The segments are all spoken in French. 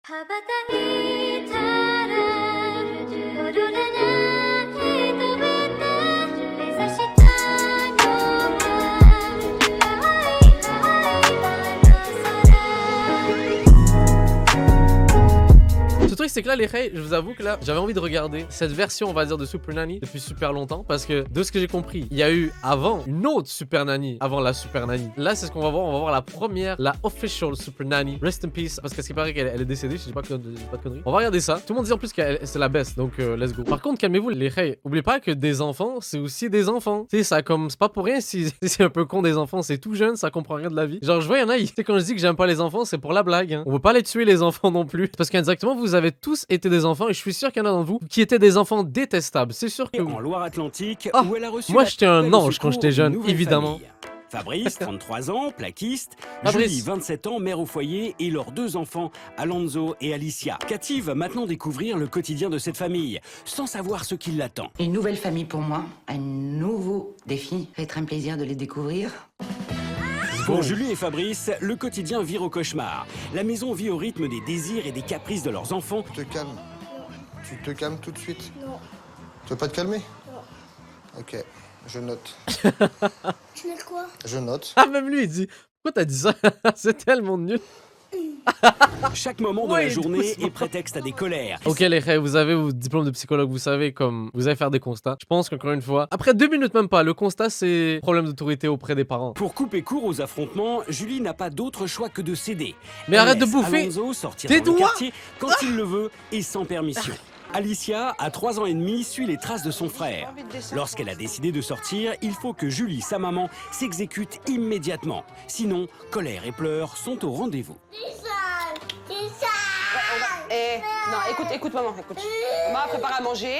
羽ばたいたらオーロラが飛べて目指したのは青いCe truc c'est que là les Rey, je vous avoue que là j'avais envie de regarder cette version on va dire de Super Nanny depuis super longtemps parce que de ce que j'ai compris il y a eu avant une autre Super Nanny avant la Super Nanny. Là c'est ce qu'on va voir, on va voir la première, la official Super Nanny. Rest in peace parce qu'il paraît qu'elle est décédée, je dis pas de conneries. On va regarder ça. Tout le monde dit en plus que c'est la best donc let's go. Par contre calmez-vous les Rey, oubliez pas que des enfants c'est aussi des enfants. Tu sais ça comme c'est pas pour rien si c'est un peu con des enfants, c'est tout jeune, ça comprend rien de la vie. Genre je vois y'en a, tu sais quand je dis que j'aime pas les enfants c'est pour la blague hein. On veut pas les tuer les enfants non plus parce qu'indirectement vous avez tous été des enfants et je suis sûr qu'il y en a d'entre vous qui étaient des enfants détestables. C'est sûr que En Loire-Atlantique, où elle a reçu moi la j'étais un belle ange secours quand j'étais d'une jeune, nouvelle évidemment. famille. Fabrice, 33 ans, plaquiste. Fabrice. Julie, 27 ans, mère au foyer et leurs deux enfants, Alonso et Alicia. Cathy va maintenant découvrir le quotidien de cette famille, sans savoir ce qui l'attend. Une nouvelle famille pour moi, un nouveau défi. Ça va être un plaisir de les découvrir. Pour Julie et Fabrice, le quotidien vire au cauchemar. La maison vit au rythme des désirs et des caprices de leurs enfants. Tu te calmes. Tu te calmes tout de suite. Non. Tu veux pas te calmer? Non. Ok, je note. Tu notes quoi? Je note. Ah même lui il dit pourquoi t'as dit ça? C'est tellement nul. Chaque moment de Ouais, la journée doucement. est prétexte à des colères. Ok les Rey, vous avez vos diplômes de psychologue, vous savez comme vous allez faire des constats. Je pense qu'encore une fois, après 2 minutes même pas, le constat c'est problème d'autorité auprès des parents. Pour couper court aux affrontements, Julie n'a pas d'autre choix que de céder. Mais Elle arrête de laisse bouffer Alonso sortir tes dans le doigts. quartier quand il le veut et sans permission. Alicia, à 3 ans et demi, suit les traces de son frère. Lorsqu'elle a décidé de sortir, il faut que Julie, sa maman, s'exécute immédiatement. Sinon, colère et pleurs sont au rendez-vous. Eh, non, écoute maman, écoute. Maman prépare à manger.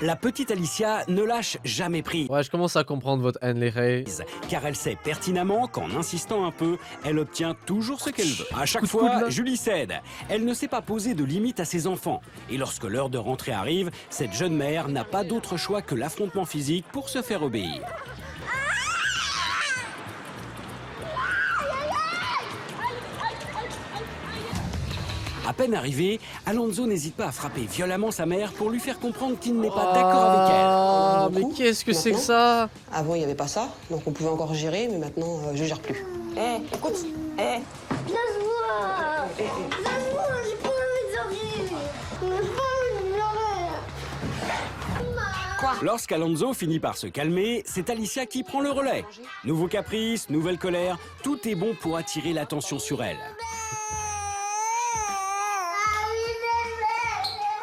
La petite Alicia ne lâche jamais prise, Ouais, je commence à comprendre votre haine les Rey. car elle sait pertinemment qu'en insistant un peu, elle obtient toujours ce qu'elle veut. À chaque Coup de coude, fois, là. Julie cède. Elle ne sait pas poser de limites à ses enfants. Et lorsque l'heure de rentrée arrive, cette jeune mère n'a pas d'autre choix que l'affrontement physique pour se faire obéir. À peine arrivé, Alonso n'hésite pas à frapper violemment sa mère pour lui faire comprendre qu'il n'est pas d'accord avec elle. Ah, mais Beaucoup. qu'est-ce que c'est que Maintenant. ça? Avant, il n'y avait pas ça, donc on pouvait encore gérer, mais maintenant, je gère plus. Eh, écoute. Eh. Laisse-moi! Laisse-moi, j'ai pas envie de rire! J'ai pas envie de pleurer! Quoi? Lorsqu'Alonso finit par se calmer, c'est Alicia qui prend le relais. Nouveau caprice, nouvelle colère, tout est bon pour attirer l'attention sur elle.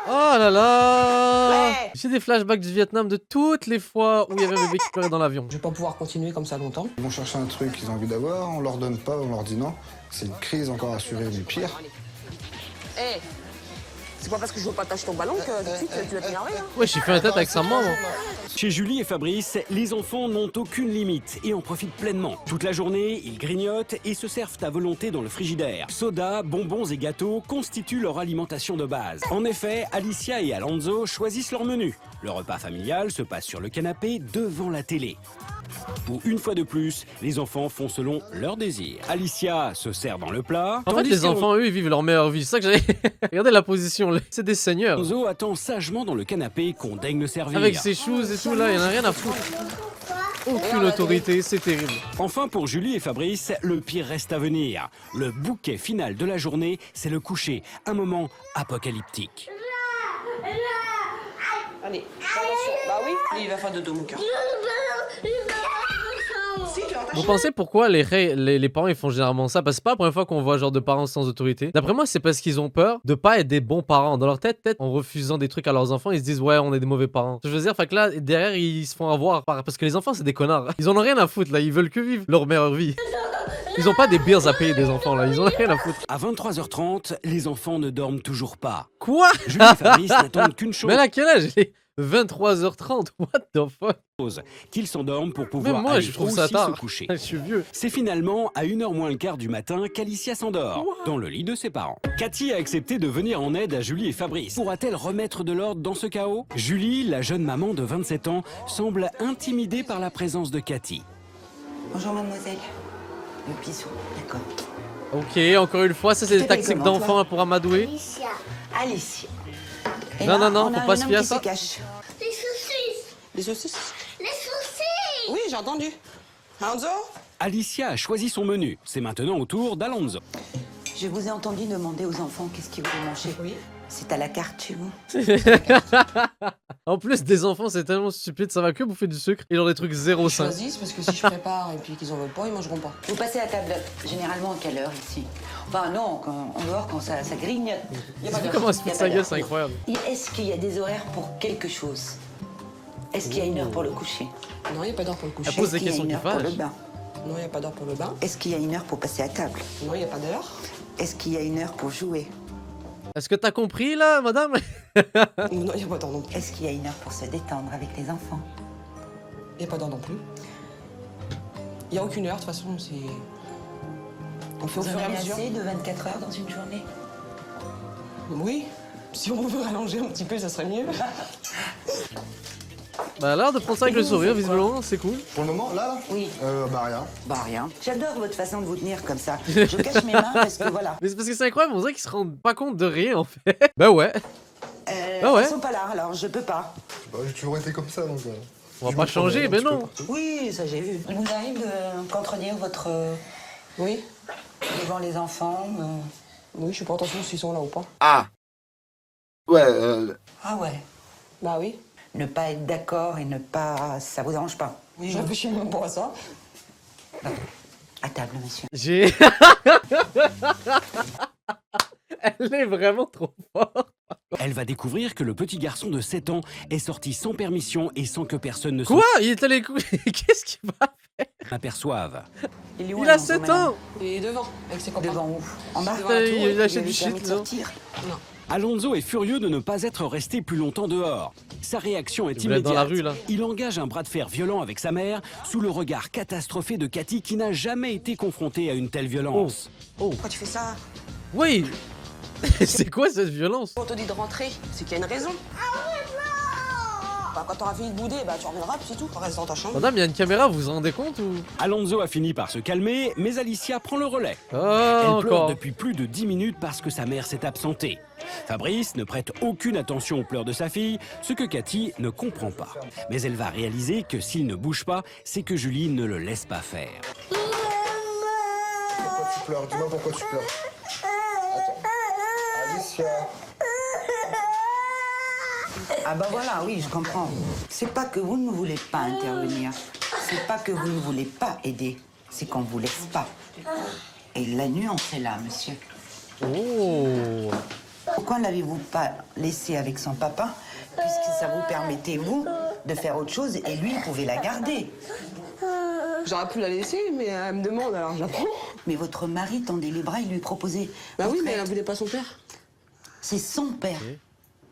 Oh là là! Ouais. J'ai des flashbacks du Vietnam de toutes les fois où il y avait un bébé qui pleurait dans l'avion. Je vais pas pouvoir continuer comme ça longtemps. Ils vont chercher un truc qu'ils ont envie d'avoir, on leur donne pas, on leur dit non. C'est une crise encore assurée, mais pire. Eh, c'est pas parce que je veux pas tâcher ton ballon que tout de suite tu vas t'énerver. Hein. Ouais, j'ai fait un tête avec sa maman. Chez Julie et Fabrice, les enfants n'ont aucune limite et en profitent pleinement. Toute la journée, ils grignotent et se servent à volonté dans le frigidaire. Soda, bonbons et gâteaux constituent leur alimentation de base. En effet, Alicia et Alonso choisissent leur menu. Le repas familial se passe sur le canapé devant la télé. Où une fois de plus, les enfants font selon leurs désirs. Alicia se sert dans le plat. En fait, tandis les enfants, eux, ils vivent leur meilleure vie. C'est ça que j'avais. Regardez la position, là. C'est des seigneurs. Alonso attend sagement dans le canapé qu'on daigne le servir. Avec ses shoes et tout, là, il y en a rien à foutre. Aucune autorité, c'est terrible. Enfin, pour Julie et Fabrice, le pire reste à venir. Le bouquet final de la journée, c'est le coucher. Un moment apocalyptique. Allez, attention. Bah oui, il va faire dodo, mon cœur. Si, tu vas Vous pensez pourquoi les parents ils font généralement ça? Parce que c'est pas la première fois qu'on voit genre de parents sans autorité. D'après moi, c'est parce qu'ils ont peur de pas être des bons parents. Dans leur tête, peut-être en refusant des trucs à leurs enfants, ils se disent ouais, on est des mauvais parents. Je veux dire, fait que là, derrière, ils se font avoir. Parce que les enfants, c'est des connards. Ils en ont rien à foutre là, ils veulent que vivre leur meilleure vie. Ils ont pas des bills à payer des enfants là, ils en ont rien à foutre. À 23h30, les enfants ne dorment toujours pas. Quoi? Julie et Fabrice n'attendent qu'une chose, Mais là, quel âge? 23h30, what the fuck? qu'ils s'endorment pour pouvoir Même moi, aller je trouve aussi ça tard. se coucher. Je suis vieux. C'est finalement à 1h moins le quart du matin qu'Alicia s'endort, dans le lit de ses parents. Cathy a accepté de venir en aide à Julie et Fabrice. Pourra-t-elle remettre de l'ordre dans ce chaos? Julie, la jeune maman de 27 ans, semble intimidée par la présence de Cathy. Bonjour mademoiselle. Le bisou, d'accord. Ok, encore une fois, ça c'est Je des t'appelle tactiques comment, d'enfants pour amadouer. Alicia. Alicia. Et Non, là, non, non, on faut a pas un se homme fier à qui ça. se cache. Les saucisses. Les saucisses. Les saucisses. Oui, j'ai entendu. Alonso? Alicia a choisi son menu. C'est maintenant au tour d'Alonso. Je vous ai entendu demander aux enfants qu'est-ce qu'ils voulaient manger. Oui. C'est à la carte chez vous. En plus, des enfants, c'est tellement stupide, ça va que bouffer du sucre et genre des trucs 0,5. Choisissent parce que si je prépare et puis qu'ils en veulent pas, ils mangeront pas. Vous passez à table généralement à quelle heure ici? Enfin non, en dehors quand ça grignote. Y a pas Vu d'heure. comment elle se Y fait a sa pas gueule, d'heure. c'est incroyable. Et est-ce qu'il y a des horaires pour quelque chose? Est-ce qu'il y a une heure pour le coucher? Non, il n'y a pas d'heure pour le coucher. Elle pose des Est-ce qu'il y a questions une qui heure pour le fâchent. bain? Non, il n'y a pas d'heure pour le bain. Est-ce qu'il y a une heure pour passer à table? Non, il n'y a pas d'heure. Est-ce qu'il y a une heure pour jouer? Est-ce que t'as compris là, madame? Non, il n'y a pas d'heure non plus. Est-ce qu'il y a une heure pour se détendre avec les enfants? Il n'y a pas d'heure non plus. Il n'y a aucune heure, de toute façon, c'est... On fait au Vous fur en et à avez mesure. assez de 24 heures dans une journée? Oui. Si on pouvait rallonger un petit peu, ça serait mieux. Bah, l'air de prendre ça avec le sourire, visiblement, c'est cool. Pour le moment, là Oui. Bah rien. Bah rien. J'adore votre façon de vous tenir comme ça. Je cache mes mains parce que voilà. Mais c'est parce que c'est incroyable, on dirait qu'ils se rendent pas compte de rien en fait. Bah ouais, Ah ouais. Elles sont pas là, alors je peux pas. Bah, j'ai toujours été comme ça, donc... on je va me pas changer, promène mais un petit non. peu partout. Oui, ça j'ai vu. Il vous arrive de contredire votre... Oui. devant les enfants Oui, je fais pas attention s'ils sont là ou pas. Ah ouais, Ah ouais. Bah oui. Ne pas être d'accord et ne pas... Ça vous dérange pas? Oui, je réfléchis même pas à ça. À table, monsieur. J'ai. Elle est vraiment trop forte. Elle va découvrir que le petit garçon de 7 ans est sorti sans permission et sans que personne ne Quoi? Il est allé. Qu'est-ce qu'il va? s'en aperçoive. Il est où, Il a Alonso, 7 madame ans! Et devant, avec ses copains. Devant où? En bas? Devant la tour, Il oui. achète lui du permis shit de là. sortir. Non. Alonso est furieux de ne pas être resté plus longtemps dehors. Sa réaction est Il voulait être immédiate. dans la rue, là. Il engage un bras de fer violent avec sa mère sous le regard catastrophé de Cathy qui n'a jamais été confrontée à une telle violence. Pourquoi tu fais ça? Oui! C'est quoi cette violence? On te dit de rentrer, c'est qu'il y a une raison. Bah, quand t'auras fini de bouder, bah, tu reviendras, puis c'est tout. Tu restes dans ta chambre. Madame, il y a une caméra, vous vous rendez compte ou? Alonso a fini par se calmer, mais Alicia prend le relais. Oh, Elle pleure encore. depuis plus de 10 minutes parce que sa mère s'est absentée. Fabrice ne prête aucune attention aux pleurs de sa fille, ce que Cathy ne comprend pas. Mais elle va réaliser que s'il ne bouge pas, c'est que Julie ne le laisse pas faire. Pourquoi tu pleures? Dis-moi pourquoi tu pleures. Attends. Alicia. Ah bah voilà, oui, je comprends. C'est pas que vous ne voulez pas intervenir. C'est pas que vous ne voulez pas aider. C'est qu'on vous laisse pas. Et la nuance est là, monsieur. Oh! Pourquoi ne l'avez-vous pas laissé avec son papa? Puisque ça vous permettait, vous, de faire autre chose et lui, il pouvait la garder. J'aurais pu la laisser, mais elle me demande, alors je la prends. Mais votre mari tendait les bras, il lui proposait. Bah oui, votre mais elle aide. voulait pas son père. C'est son père.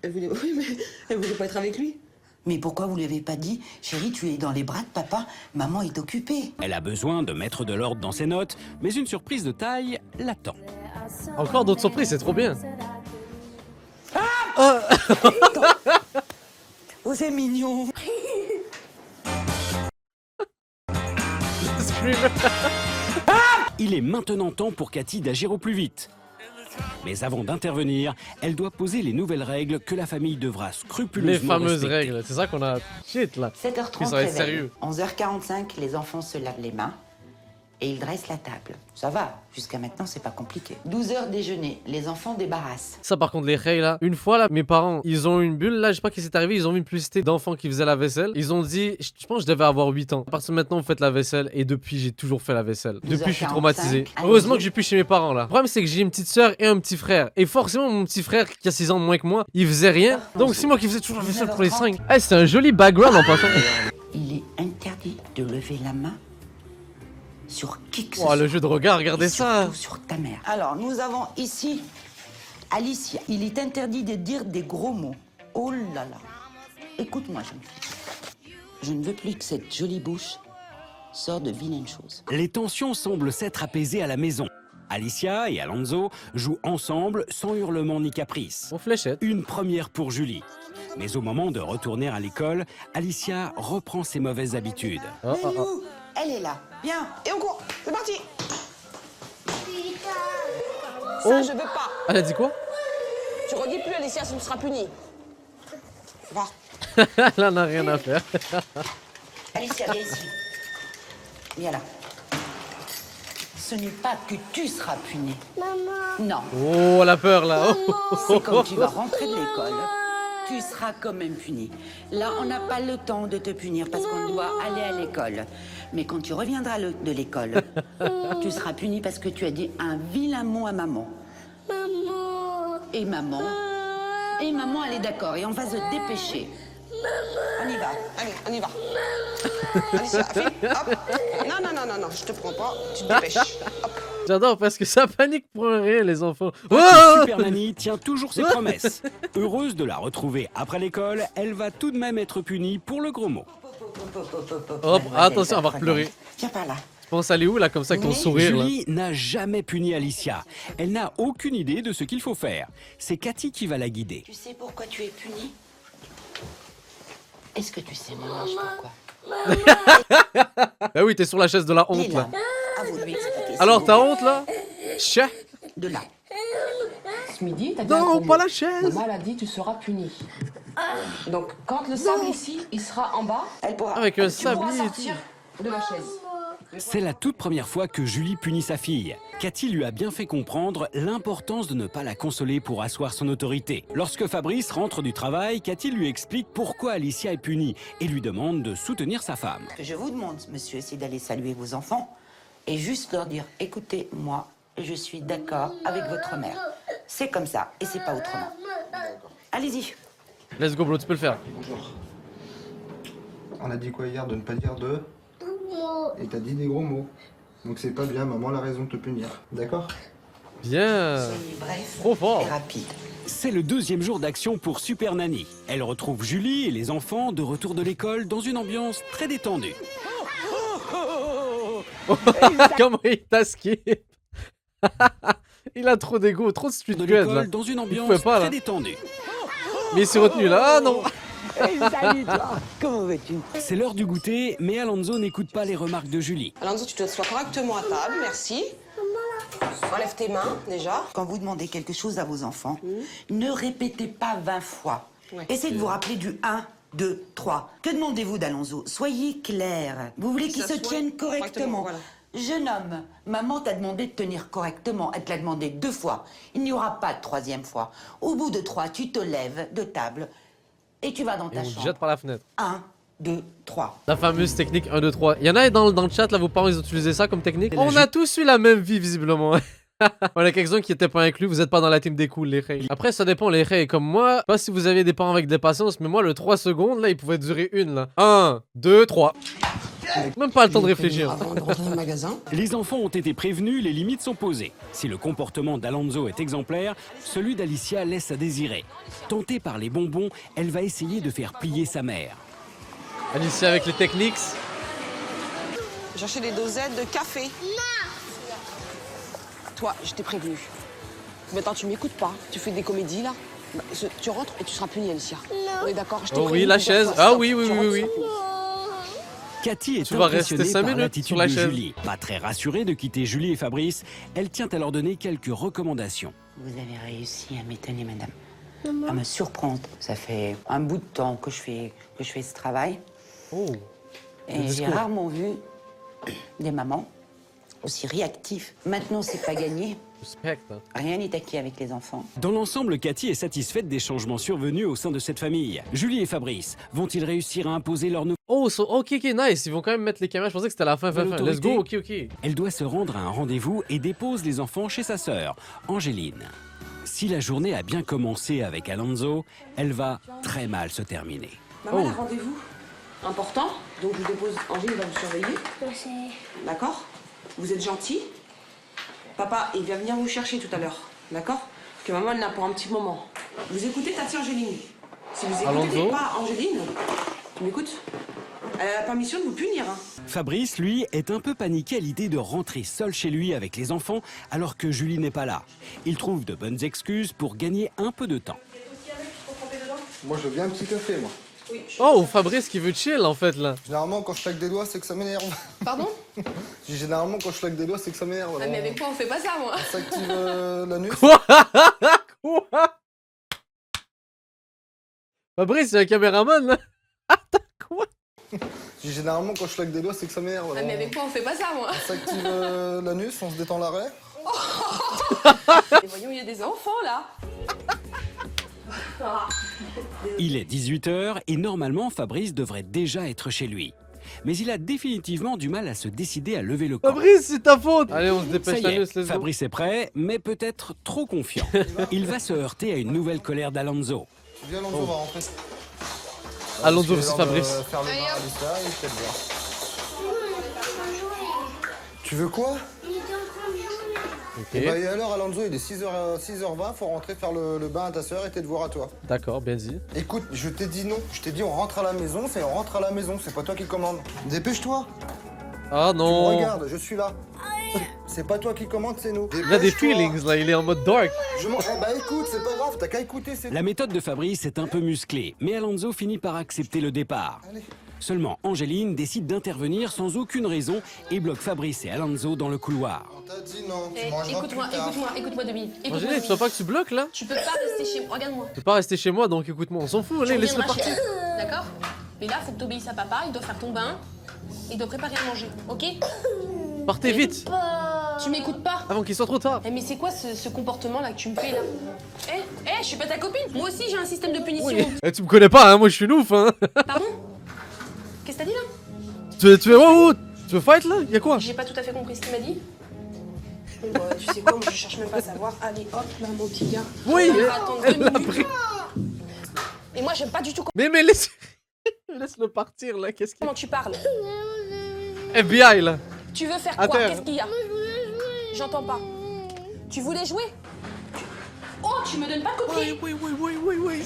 Elle voulait... Oui, mais elle voulait pas être avec lui. Mais pourquoi vous lui avez pas dit, chérie, tu es dans les bras de papa, maman est occupée? Elle a besoin de mettre de l'ordre dans ses notes, mais une surprise de taille l'attend. Encore d'autres surprises, c'est trop bien. Oh, c'est mignon. Il est maintenant temps pour Cathy d'agir au plus vite. Mais avant d'intervenir, elle doit poser les nouvelles règles que la famille devra Les scrupuleusement fameuses respecter. règles, c'est ça qu'on a. Shit là. 7h30, Ça va être réveil. sérieux. 11h45, les enfants se lavent les mains et ils dressent la table. Ça va, jusqu'à maintenant, c'est pas compliqué. 12h déjeuner, les enfants débarrassent. Ça par contre les règles là, une fois là, mes parents, ils ont eu une bulle là, je sais pas ce qui s'est arrivé, ils ont vu une publicité d'enfants qui faisaient la vaisselle. Ils ont dit, je pense que je devais avoir 8 ans. À partir de maintenant, vous faites la vaisselle et depuis j'ai toujours fait la vaisselle. Depuis je suis 12h45, traumatisé. allez-y. Heureusement que j'ai plus chez mes parents là. Le problème c'est que j'ai une petite soeur et un petit frère. Et forcément mon petit frère qui a 6 ans de moins que moi, il faisait rien. Donc c'est moi qui faisais toujours la vaisselle pour les 5. Eh, c'est un joli background en passant. Il est interdit de lever la main sur qui que ce Oh soit. le jeu de regard, Et regardez ça. surtout sur ta mère. Alors, nous avons ici Alicia. Il est interdit de dire des gros mots. Oh là là. Écoute-moi, jeune fille. Je ne veux plus que cette jolie bouche sorte de vilaines choses. Les tensions semblent s'être apaisées à la maison. Alicia et Alonso jouent ensemble sans hurlement ni caprice. Mon fléchette. Une première pour Julie. Mais au moment de retourner à l'école, Alicia reprend ses mauvaises habitudes. Oh, oh, oh. Elle est là. Viens. Et on court, c'est parti. Pita. Ça, je veux pas. Elle a dit quoi? Tu redis plus, Alicia, tu seras punie. Va. Elle en a rien à faire. Alicia, viens ici. Viens là. Ce n'est pas que tu seras punie. Non. Oh, elle a peur là. Oh. C'est quand tu vas rentrer de l'école, tu seras quand même puni. Là, on n'a pas le temps de te punir parce qu'on doit aller à l'école. Mais quand tu reviendras de l'école, tu seras puni parce que tu as dit un vilain mot à maman. Et maman, elle est d'accord. Et on va se dépêcher. On y va. Allez, on y va. Alicia, file, hop. Non, je te prends pas, tu te dépêches. Hop. J'adore parce que ça panique pour rien, les enfants. La Oh Super Nanny tient toujours ses promesses. Heureuse de la retrouver après l'école, elle va tout de même être punie pour le gros mot. Hop, Mademoiselle, attention, elle va regarde. pleurer. Viens par là. Tu penses aller où là, comme ça, avec ton sourire là? Julie n'a jamais puni Alicia. Elle n'a aucune idée de ce qu'il faut faire. C'est Cathy qui va la guider. Tu sais pourquoi tu es punie? Est-ce que tu sais, mon ange, pourquoi? Bah oui, t'es sur la chaise de la honte Dis là. là. À vous de lui expliquer. Alors, s'il ta vous plaît. honte là? Chien. De là. Ce midi, t'as dit un Non, gros pas mot. la chaise. Maman, elle a dit tu seras puni. Donc, quand le sable ici, il sera en bas, Elle pourra. Avec un tu pourras sablier et sortir de la chaise. C'est la toute première fois que Julie punit sa fille. Cathy lui a bien fait comprendre l'importance de ne pas la consoler pour asseoir son autorité. Lorsque Fabrice rentre du travail, Cathy lui explique pourquoi Alicia est punie et lui demande de soutenir sa femme. Ce que je vous demande, monsieur, c'est d'aller saluer vos enfants et juste leur dire écoutez, moi, je suis d'accord avec votre mère. C'est comme ça et c'est pas autrement. Allez-y. Let's go, bro, tu peux le faire. Bonjour. On a dit quoi hier? De ne pas dire de... Et t'as dit des gros mots. Donc c'est pas bien, maman a la raison de te punir. D'accord? Bien. Soyez bref Trop fort. et rapide. C'est le deuxième jour d'action pour Super Nanny. Elle retrouve Julie et les enfants de retour de l'école dans une ambiance très détendue. Comment il t'esquive. Il a trop d'ego, trop de De street cred là. l'école dans une pouvait ambiance pas, là. très détendue. Mais il s'est retenu là. Ah non. Salut toi. Comment vas-tu? C'est l'heure du goûter, mais Alonso n'écoute pas les remarques de Julie. Alonso, tu te sois correctement à table, merci. Enlève tes mains, déjà. Quand vous demandez quelque chose à vos enfants, ne répétez pas 20 fois. Ouais. Essayez de vous rappeler du 1, 2, 3. Que demandez-vous d'Alonso? Soyez clair. Vous voulez qu'il se s'assoie tienne correctement, correctement. voilà. Jeune homme, maman t'a demandé de tenir correctement. Elle te l'a demandé 2 fois. Il n'y aura pas de 3e fois. Au bout de 3, tu te lèves de table et tu vas dans Et ta on te chambre. jette par la fenêtre. 1, 2, 3. La fameuse technique 1, 2, 3. Il y en a dans le chat là, vos parents ils ont utilisé ça comme technique. On a tous eu la même vie visiblement. On a quelques-uns qui étaient pas inclus, vous êtes pas dans la team des cools les reilles. Après ça dépend les reilles, comme moi, je sais pas si vous avez des parents avec des patience, mais moi le 3 secondes là il pouvait durer une là. 1, 2, 3. Même pas le temps de réfléchir. Avant de rentrer dans le magasin. Les enfants ont été prévenus, les limites sont posées. Si le comportement d'Alonso est exemplaire, celui d'Alicia laisse à désirer. Tentée par les bonbons, elle va essayer de faire plier sa mère. Alicia avec les techniques. J'ai acheté des dosettes de café. Toi, je t'ai prévenu. Maintenant, tu m'écoutes pas. Tu fais des comédies, là. Bah, tu rentres et tu seras punie, Alicia. On est d'accord? Je t'ai Oh oui, prévenu la plusieurs chaise. fois. Ah Stop. oui, oui, Tu oui, rentres, oui. tu seras punie. Cathy est Tu vas rester impressionnée 5 par minutes l'attitude sur la de chaise. Julie. Pas très rassurée de quitter Julie et Fabrice, elle tient à leur donner quelques recommandations. Vous avez réussi à m'étonner, madame. À me surprendre. Ça fait un bout de temps que je fais ce travail. Oh. Et j'ai discours. rarement vu des mamans aussi réactives. Maintenant, c'est pas gagné. Respect. Hein. Rien n'est acquis avec les enfants. Dans l'ensemble, Cathy est satisfaite des changements survenus au sein de cette famille. Julie et Fabrice vont-ils réussir à imposer leur nouveau? Oh, ok, nice. Ils vont quand même mettre les caméras. Je pensais que c'était la fin. Let's go, ok. Elle doit se rendre à un rendez-vous et dépose les enfants chez sa sœur, Angéline. Si la journée a bien commencé avec Alonso, elle va très mal se terminer. Maman, Oh. elle a rendez-vous important. Donc, je vous dépose. Angéline va vous surveiller. D'accord? Vous êtes gentil. Papa, il va venir vous chercher tout à l'heure. D'accord? Parce que maman, elle n'a pour un petit moment. Vous écoutez Tati Angéline. Si vous écoutez Alonso. pas Angéline, tu m'écoutes? Elle a la permission de vous punir. Hein. Fabrice, lui, est un peu paniqué à l'idée de rentrer seul chez lui avec les enfants alors que Julie n'est pas là. Il trouve de bonnes excuses pour gagner un peu de temps. Moi je veux bien un petit café, moi. Oui. Oh, Fabrice qui veut chill en fait là. Généralement, quand je claque des doigts, c'est que ça m'énerve. Pardon? Généralement, quand je claque des doigts, c'est que ça m'énerve. Ah, mais avec moi, on fait pas ça, moi. Ça active l'anus. Quoi? Quoi? Fabrice, c'est un caméraman là. Attends, quoi? Généralement, quand je claque des doigts, c'est que ça m'énerve. Ah, mais avec moi, on fait pas ça, moi. Ça active l'anus, on se détend l'arrêt. Et voyons, il y a des enfants, là. Il est 18h et normalement Fabrice devrait déjà être chez lui. Mais il a définitivement du mal à se décider à lever le camp. Fabrice, c'est ta faute. Allez, on se Ça dépêche y la est, news, let's go. Fabrice est prêt, mais peut-être trop confiant. Il va se heurter à une nouvelle colère d'Alonso. Viens, Alonso, on va rentrer. Alonso, Parce c'est que l'heure de Fabrice. Faire le bain à Lisa, il fait bien. Tu veux quoi? Ok, Et bah, et alors, Alonso, il est 6h20, faut rentrer faire le bain à ta soeur et tes devoirs à toi. d'accord, bien dit. Écoute, je t'ai dit non. Je t'ai dit on rentre à la maison, c'est on rentre à la maison, c'est pas toi qui commande. Dépêche-toi. Ah Tu me non. regardes, je suis là. C'est pas toi qui commande, c'est nous. Il a des Dépêche-toi. feelings là, il est en mode dark. Eh bah écoute, c'est pas grave, t'as qu'à écouter, c'est La méthode de Fabrice est un peu musclée, mais Alonso finit par accepter le départ. Allez. Seulement, Angéline décide d'intervenir sans aucune raison et bloque Fabrice et Alonso dans le couloir. On t'a dit non, tu Eh, mangeras écoute-moi, plus tard. écoute-moi 2 minutes. Écoute-moi Angélique, tu 2 vois pas minutes. que tu bloques là? Tu peux pas rester chez moi. Regarde-moi. Tu peux pas rester chez moi, donc écoute-moi, on s'en fout, Tu allez, laisse-le reviendras chez partir. toi, d'accord? Mais là, faut que t'obéisses à papa, il doit faire ton bain, il doit préparer à manger, ok? Partez vite, Tu m'écoutes pas? avant qu'il soit trop tard. Eh, mais c'est quoi ce comportement-là que tu me fais, là? Je suis pas ta copine. Moi aussi, j'ai un système de punition. Oui. Eh, tu me connais pas, hein, moi je suis ouf, hein. Pardon? Qu'est-ce que t'as dit, là? Tu veux, oh, tu veux fight là? Y'a quoi? J'ai pas tout à fait compris ce qu'il m'a dit. Bon, bah, tu sais quoi, moi, je cherche même pas à savoir. Allez, hop, là, mon petit gars. Oui, On va attendre 2 elle l'a minutes. pris. Et moi, j'aime pas du tout Mais laisse... laisse-le partir là, qu'est-ce qu'il comment tu parles. FBI là. Tu veux faire À quoi? terre. Qu'est-ce qu'il y a? J'entends pas. Tu voulais jouer? Oh, tu me donnes pas de coup de pied. Oui,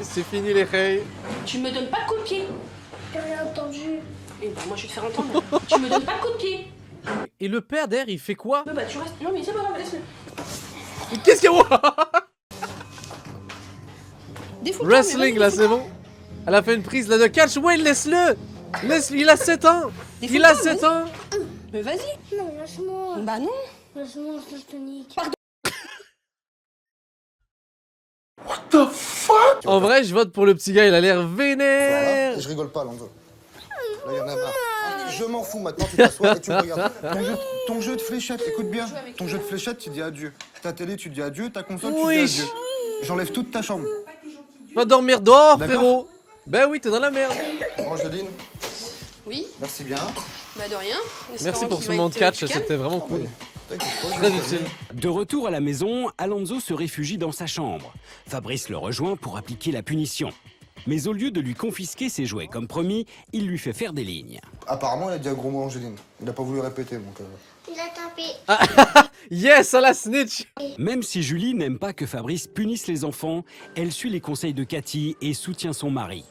c'est fini les reilles. Tu me donnes pas de coup de pied. J'ai rien entendu. Eh ben, moi, je vais te faire entendre. Tu me donnes pas de coup de pied. Et le père derrière, il fait quoi? Bah, tu restes. Non, mais c'est pas grave, laisse-le. Qu'est-ce qu'il y a? Défoule-toi, Wrestling mais là, vas-y, c'est bon. Elle a fait une prise là de catch. Ouais, laisse-le. Laisse-le, il a 7 ans. Il a 7 ans. Mais vas-y. Non, lâche-moi. Bah non. Lâche-moi, je te nique. En vrai, je vote pour le petit gars, il a l'air Voilà, vénère. et je rigole pas, Alonso. Là, il y en a marre. Je m'en fous, maintenant tu t'assois et tu me regardes. Ton jeu de fléchette, écoute bien. Ton jeu de fléchette, tu dis adieu. Ta télé, tu dis adieu. Ta console, tu Oui. dis adieu. J'enlève toute ta chambre. Va dormir dehors, D'accord. frérot. Ben oui, t'es dans la merde. Angeline, Oui, merci bien. bah de rien. Merci pour ce moment de catch, c'était vraiment cool. T'inquiète pas, Très je vais utile. De retour à la maison, Alonso se réfugie dans sa chambre. Fabrice le rejoint pour appliquer la punition. Mais au lieu de lui confisquer ses jouets comme promis, il lui fait faire des lignes. Apparemment, il a dit un gros mot, Angeline. Il a pas voulu répéter, donc. Il a tapé. Yes, à la snitch. Même si Julie n'aime pas que Fabrice punisse les enfants, elle suit les conseils de Cathy et soutient son mari.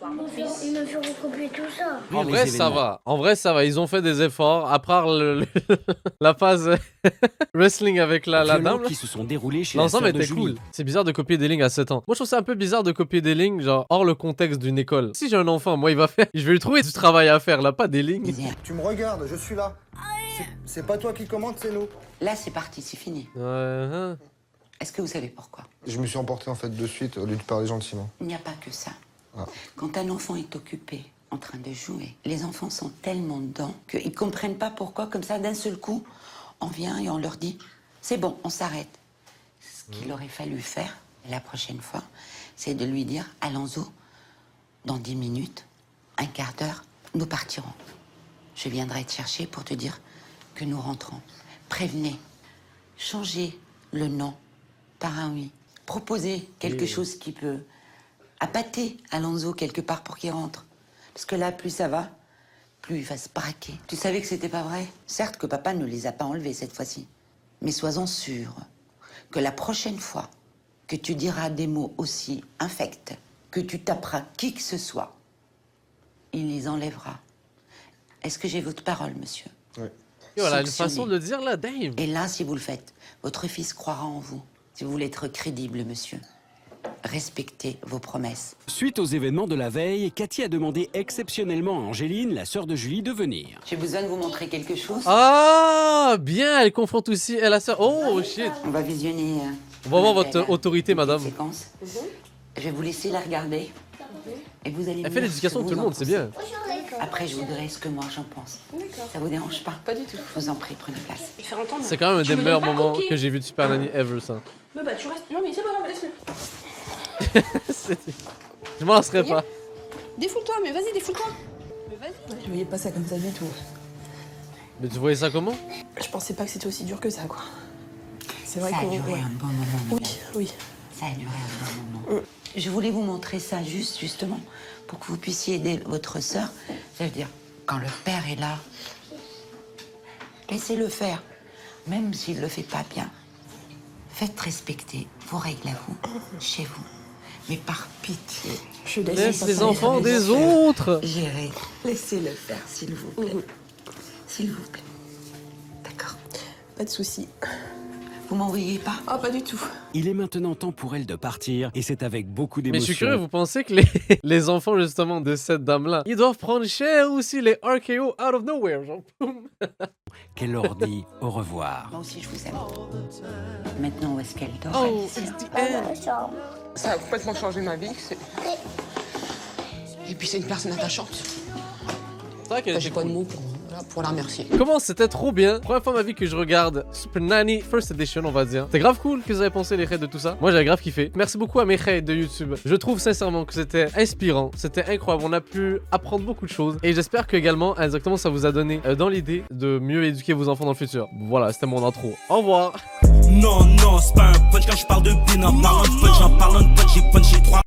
Il me fait recopier tout ça. En Les vrai, ça événements. va. En vrai, ça va. Ils ont fait des efforts. À part la phase wrestling avec la Violents dame. là. qui se sont déroulés chez la L'ensemble sœur de était Julie. cool. C'est bizarre de copier des lignes à 7 ans. Moi, je trouve ça un peu bizarre de copier des lignes, genre, hors le contexte d'une école. Si j'ai un enfant, moi, il va faire. Je vais lui trouver du travail à faire, là, pas des lignes. Tu me regardes, je suis là. C'est pas toi qui commande, c'est nous. Là, c'est parti, c'est fini. Ouais. Est-ce que vous savez pourquoi? Je me suis emporté en fait de suite au lieu de parler gentiment. Il n'y a pas que ça. Ah. Quand un enfant est occupé, en train de jouer, les enfants sont tellement dedans qu'ils ne comprennent pas pourquoi, comme ça, d'un seul coup, on vient et on leur dit « c'est bon, on s'arrête ». Ce qu'il aurait fallu faire la prochaine fois, c'est de lui dire « Alonso, dans 10 minutes, un quart d'heure, nous partirons. Je viendrai te chercher pour te dire que nous rentrons. Prévenez, changez le non par un oui. Proposez quelque chose qui peut appâter Alonso quelque part pour qu'il rentre. Parce que là, plus ça va, plus il va se braquer. Tu savais que c'était pas vrai? Certes que papa ne les a pas enlevés cette fois-ci. Mais sois-en sûr que la prochaine fois que tu diras des mots aussi infects, que tu taperas qui que ce soit, il les enlèvera. Est-ce que j'ai votre parole, monsieur? Oui. Et voilà, une Sanctionné. façon de le dire, là, damn. Et là, si vous le faites, votre fils croira en vous. Si vous voulez être crédible, monsieur. respectez vos promesses. Suite aux événements de la veille, Cathy a demandé exceptionnellement à Angéline, la sœur de Julie, de venir. J'ai besoin de vous montrer quelque chose. Ah, bien, elle confronte aussi elle a ça. Oh shit. On va visionner. On va voir on votre appelle, autorité, une madame. petite séquence. Je vais vous laisser la regarder. Et vous allez me Elle fait dire l'éducation ce de que tout le vous en monde, c'est pensez. bien. Après, je vous dirai ce que moi j'en pense. Ça vous dérange pas? Pas du tout. Je vous en prie, prenez place. Je vais faire entendre. C'est quand même un Tu des me meilleurs donnes pas moments cookie que j'ai vu de Super Nanny ever, ça. Mais bah, tu restes. Non, mais c'est pas grave, laisse-le. Je m'en lasserai pas. Défoule-toi, mais vas-y, défoule-toi. Mais vas-y. Je voyais pas ça comme ça du tout. Mais tu voyais ça comment? Je pensais pas que c'était aussi dur que ça, quoi. C'est vrai Ça a qu'on... duré ouais. un bon moment. Oui, madame. oui. Ça a duré un bon moment. Je voulais vous montrer ça justement, pour que vous puissiez aider votre sœur. Ça veut dire, quand le père est là, laissez-le faire, même s'il le fait pas bien. Faites respecter vos règles à vous, chez vous. Mais par pitié, Je Laisse les ça, enfants laissez-le des faire. autres. Gérez, laissez-le faire, s'il vous plaît. S'il vous plaît. D'accord. Pas de soucis. Vous m'envoyez pas? Ah, pas du tout. Il est maintenant temps pour elle de partir et c'est avec beaucoup Mais je d'émotion. suis curieux, vous pensez que les enfants justement de cette dame-là, ils doivent prendre cher aussi les RKO out of nowhere, genre boum. Qu'elle leur dit au revoir. Moi aussi, je vous aime. Maintenant, où est-ce qu'elle dort, Oh, Alicia? it's the end. Ça a complètement changé ma vie. Et puis, c'est une personne attachante. C'est vrai qu'elle J'ai était pas de cool. mots pour la remercier. Comment c'était trop bien. Première fois de ma vie que je regarde Super Nanny First Edition, on va dire. C'est grave cool que vous avez pensé les raids de tout ça. Moi j'avais grave kiffé. Merci beaucoup à mes raids de YouTube. Je trouve sincèrement que c'était inspirant, c'était incroyable. On a pu apprendre beaucoup de choses et j'espère que également exactement ça vous a donné dans l'idée de mieux éduquer vos enfants dans le futur. Voilà, c'était mon intro. Au revoir. Non, non, c'est pas un punch quand je parle de bin. En parlant de punch, j'en parle de punch, j'ai punché 3